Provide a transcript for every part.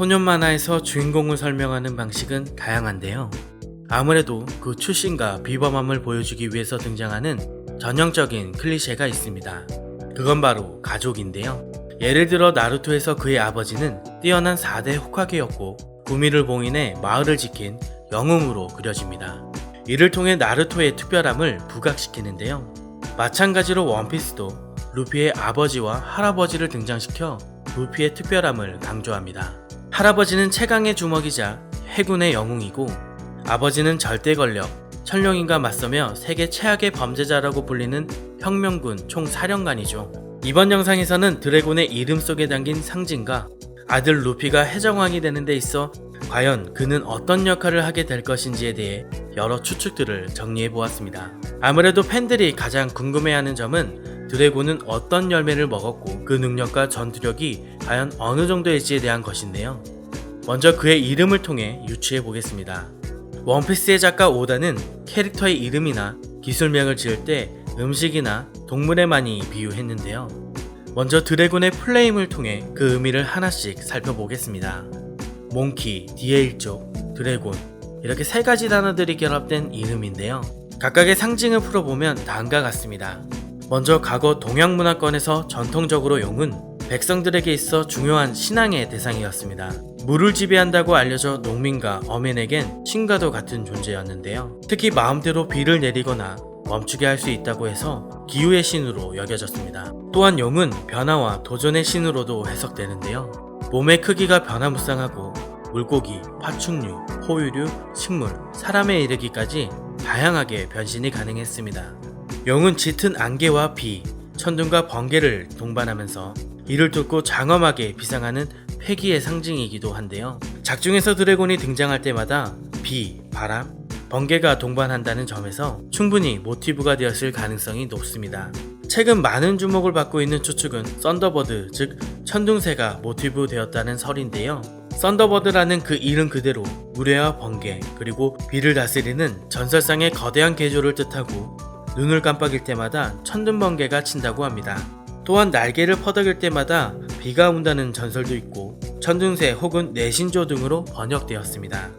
소년 만화에서 주인공을 설명하는 방식은 다양한데요. 아무래도 그 출신과 비범함을 보여주기 위해서 등장하는 전형적인 클리셰가 있습니다. 그건 바로 가족인데요. 예를 들어 나루토에서 그의 아버지는 뛰어난 4대 호카게였고 구미를 봉인해 마을을 지킨 영웅으로 그려집니다. 이를 통해 나루토의 특별함을 부각시키는데요. 마찬가지로 원피스도 루피의 아버지와 할아버지를 등장시켜 루피의 특별함을 강조합니다. 할아버지는 최강의 주먹이자 해군의 영웅이고 아버지는 절대 권력, 천룡인과 맞서며 세계 최악의 범죄자라고 불리는 혁명군 총사령관이죠. 이번 영상에서는 드래곤의 이름 속에 담긴 상징과 아들 루피가 해적왕이 되는 데 있어 과연 그는 어떤 역할을 하게 될 것인지에 대해 여러 추측들을 정리해보았습니다. 아무래도 팬들이 가장 궁금해하는 점은 드래곤은 어떤 열매를 먹었고 그 능력과 전투력이 과연 어느 정도일지에 대한 것인데요. 먼저 그의 이름을 통해 유추해보겠습니다. 원피스의 작가 오다는 캐릭터의 이름이나 기술명을 지을 때 음식이나 동물에 많이 비유했는데요. 먼저 드래곤의 플레임을 통해 그 의미를 하나씩 살펴보겠습니다. 몽키, 뒤의 일족, 드래곤 이렇게 세 가지 단어들이 결합된 이름인데요. 각각의 상징을 풀어보면 다음과 같습니다. 먼저 과거 동양 문화권에서 전통적으로 용은 백성들에게 있어 중요한 신앙의 대상이었습니다. 물을 지배한다고 알려져 농민과 어민에겐 신과도 같은 존재였는데요. 특히 마음대로 비를 내리거나 멈추게 할 수 있다고 해서 기후의 신으로 여겨졌습니다. 또한 용은 변화와 도전의 신으로도 해석되는데요. 몸의 크기가 변화무쌍하고 물고기, 파충류, 포유류, 식물, 사람에 이르기까지 다양하게 변신이 가능했습니다. 용은 짙은 안개와 비, 천둥과 번개를 동반하면서 이를 뚫고 장엄하게 비상하는 패기의 상징이기도 한데요. 작중에서 드래곤이 등장할 때마다 비, 바람, 번개가 동반한다는 점에서 충분히 모티브가 되었을 가능성이 높습니다. 최근 많은 주목을 받고 있는 추측은 썬더버드, 즉 천둥새가 모티브 되었다는 설인데요. 썬더버드라는 그 이름 그대로 우레와 번개 그리고 비를 다스리는 전설상의 거대한 개조를 뜻하고 눈을 깜빡일 때마다 천둥번개가 친다고 합니다. 또한 날개를 퍼덕일 때마다 비가 온다는 전설도 있고 천둥새 혹은 내신조 등으로 번역되었습니다.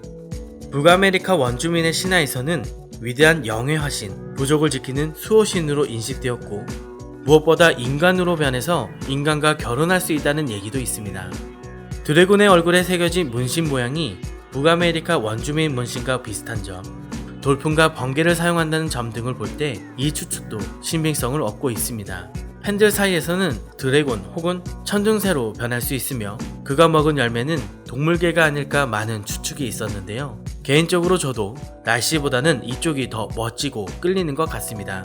북아메리카 원주민의 신화에서는 위대한 영의 화신, 부족을 지키는 수호신으로 인식되었고 무엇보다 인간으로 변해서 인간과 결혼할 수 있다는 얘기도 있습니다. 드래곤의 얼굴에 새겨진 문신 모양이 북아메리카 원주민 문신과 비슷한 점, 돌풍과 번개를 사용한다는 점 등을 볼 때 이 추측도 신빙성을 얻고 있습니다. 팬들 사이에서는 드래곤 혹은 천둥새로 변할 수 있으며 그가 먹은 열매는 동물계가 아닐까 많은 추측이 있었는데요. 개인적으로 저도 날씨보다는 이쪽이 더 멋지고 끌리는 것 같습니다.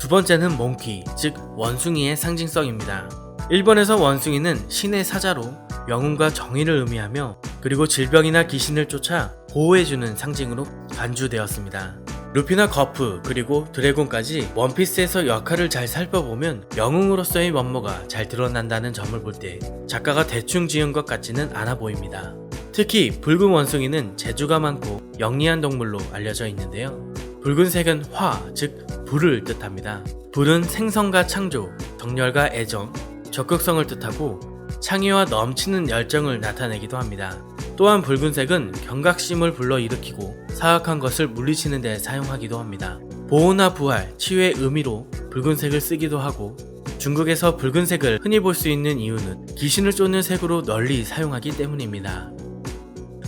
두 번째는 몽키, 즉 원숭이의 상징성입니다. 일본에서 원숭이는 신의 사자로 영웅과 정의를 의미하며 그리고 질병이나 귀신을 쫓아 보호해주는 상징으로 간주되었습니다. 루피나 거프 그리고 드래곤까지 원피스에서 역할을 잘 살펴보면 영웅으로서의 면모가 잘 드러난다는 점을 볼 때 작가가 대충 지은 것 같지는 않아 보입니다. 특히 붉은 원숭이는 재주가 많고 영리한 동물로 알려져 있는데요. 붉은색은 화, 즉 불을 뜻합니다. 불은 생성과 창조, 정열과 애정, 적극성을 뜻하고 창의와 넘치는 열정을 나타내기도 합니다. 또한 붉은색은 경각심을 불러일으키고 사악한 것을 물리치는 데 사용하기도 합니다. 보호나 부활, 치유의 의미로 붉은색을 쓰기도 하고 중국에서 붉은색을 흔히 볼 수 있는 이유는 귀신을 쫓는 색으로 널리 사용하기 때문입니다.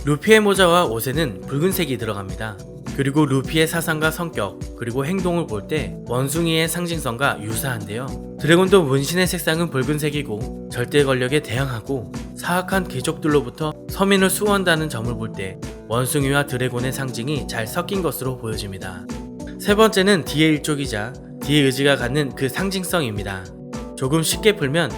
루피의 모자와 옷에는 붉은색이 들어갑니다. 그리고 루피의 사상과 성격 그리고 행동을 볼 때 원숭이의 상징성과 유사한데요. 드래곤도 문신의 색상은 붉은색이고 절대 권력에 대항하고 사악한 귀족들로부터 서민을 수호한다는 점을 볼 때 원숭이와 드래곤의 상징이 잘 섞인 것으로 보여집니다. 세 번째는 D의 일족이자 D의 의지가 갖는 그 상징성입니다. 조금 쉽게 풀면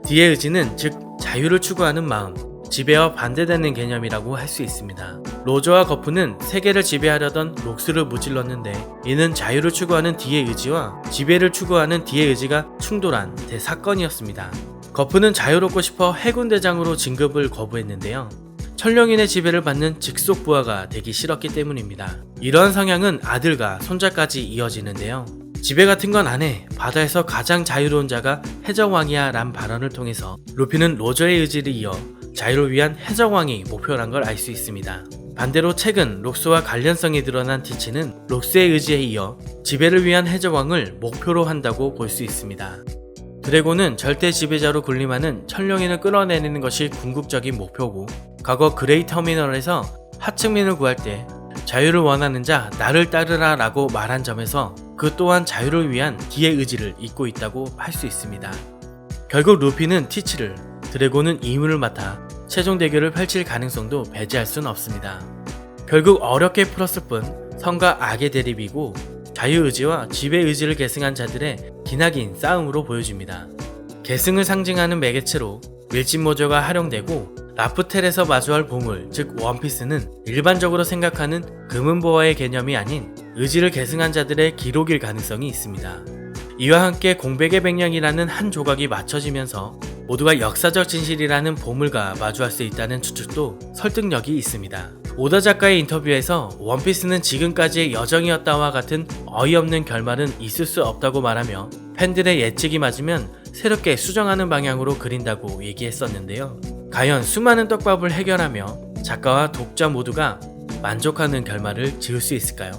D의 의지는 즉 자유를 추구하는 마음, 지배와 반대되는 개념이라고 할 수 있습니다. 로저와 거프는 세계를 지배하려던 록스를 무찔렀는데 이는 자유를 추구하는 D의 의지와 지배를 추구하는 D의 의지가 충돌한 대사건이었습니다. 거프는 자유롭고 싶어 해군대장으로 진급을 거부했는데요. 천룡인의 지배를 받는 직속 부하가 되기 싫었기 때문입니다. 이러한 성향은 아들과 손자까지 이어지는데요. 지배 같은 건 안 해. 바다에서 가장 자유로운 자가 해적왕이야 란 발언을 통해서 루피는 로저의 의지를 이어 자유를 위한 해적왕이 목표란 걸 알 수 있습니다. 반대로 최근 록스와 관련성이 드러난 티치는 록스의 의지에 이어 지배를 위한 해적왕을 목표로 한다고 볼 수 있습니다. 드래곤은 절대 지배자로 군림하는 천룡인을 끌어내리는 것이 궁극적인 목표고, 과거 그레이 터미널에서 하층민을 구할 때 자유를 원하는 자 나를 따르라 라고 말한 점에서 그 또한 자유를 위한 기의 의지를 잇고 있다고 할 수 있습니다. 결국 루피는 티치를, 드래곤은 이문을 맡아 최종 대결을 펼칠 가능성도 배제할 순 없습니다. 결국 어렵게 풀었을 뿐 선과 악의 대립이고 자유의지와 지배의지를 계승한 자들의 기나긴 싸움으로 보여집니다. 계승을 상징하는 매개체로 밀짚모저가 활용되고 라프텔에서 마주할 보물, 즉 원피스는 일반적으로 생각하는 금은보화의 개념이 아닌 의지를 계승한 자들의 기록일 가능성이 있습니다. 이와 함께 공백의 백령이라는 한 조각이 맞춰지면서 모두가 역사적 진실이라는 보물과 마주할 수 있다는 추측도 설득력이 있습니다. 오다 작가의 인터뷰에서 원피스는 지금까지의 여정이었다와 같은 어이없는 결말은 있을 수 없다고 말하며 팬들의 예측이 맞으면 새롭게 수정하는 방향으로 그린다고 얘기했었는데요. 과연 수많은 떡밥을 해결하며 작가와 독자 모두가 만족하는 결말을 지을 수 있을까요?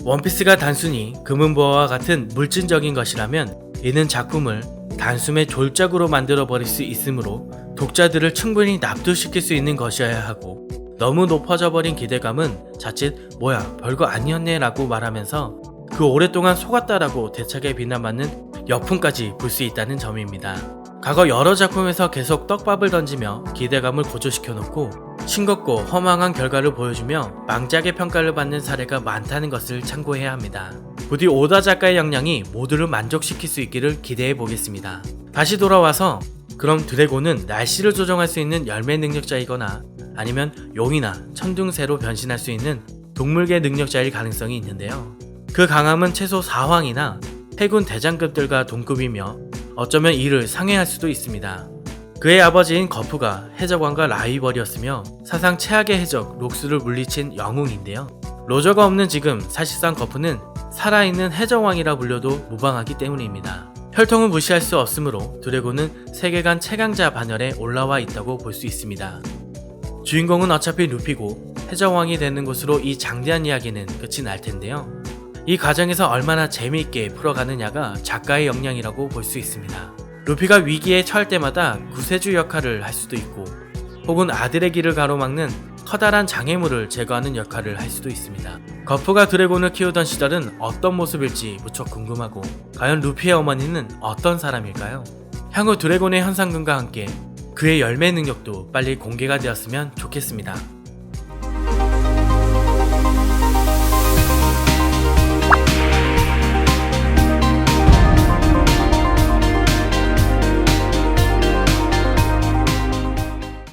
원피스가 단순히 금은보화와 같은 물질적인 것이라면 이는 작품을 단숨에 졸작으로 만들어버릴 수 있으므로 독자들을 충분히 납득시킬 수 있는 것이어야 하고, 너무 높아져 버린 기대감은 자칫 뭐야 별거 아니었네 라고 말하면서 그 오랫동안 속았다라고 대차게 비난받는 역풍까지 불 수 있다는 점입니다. 과거 여러 작품에서 계속 떡밥을 던지며 기대감을 고조시켜 놓고 싱겁고 허망한 결과를 보여주며 망작의 평가를 받는 사례가 많다는 것을 참고해야 합니다. 부디 오다 작가의 역량이 모두를 만족시킬 수 있기를 기대해 보겠습니다. 다시 돌아와서 그럼 드래곤은 날씨를 조정할 수 있는 열매 능력자이거나 아니면 용이나 천둥새로 변신할 수 있는 동물계 능력자일 가능성이 있는데요. 그 강함은 최소 4황이나 해군 대장급들과 동급이며 어쩌면 이를 상회할 수도 있습니다. 그의 아버지인 거프가 해적왕과 라이벌이었으며 사상 최악의 해적 록스를 물리친 영웅인데요. 로저가 없는 지금 사실상 거프는 살아있는 해적왕이라 불려도 무방하기 때문입니다. 혈통은 무시할 수 없으므로 드래곤은 세계관 최강자 반열에 올라와 있다고 볼 수 있습니다. 주인공은 어차피 루피고 해적왕이 되는 것으로 이 장대한 이야기는 끝이 날 텐데요. 이 과정에서 얼마나 재미있게 풀어가느냐가 작가의 역량이라고 볼 수 있습니다. 루피가 위기에 처할 때마다 구세주 역할을 할 수도 있고, 혹은 아들의 길을 가로막는 커다란 장애물을 제거하는 역할을 할 수도 있습니다. 거프가 드래곤을 키우던 시절은 어떤 모습일지 무척 궁금하고, 과연 루피의 어머니는 어떤 사람일까요? 향후 드래곤의 현상금과 함께 그의 열매 능력도 빨리 공개가 되었으면 좋겠습니다.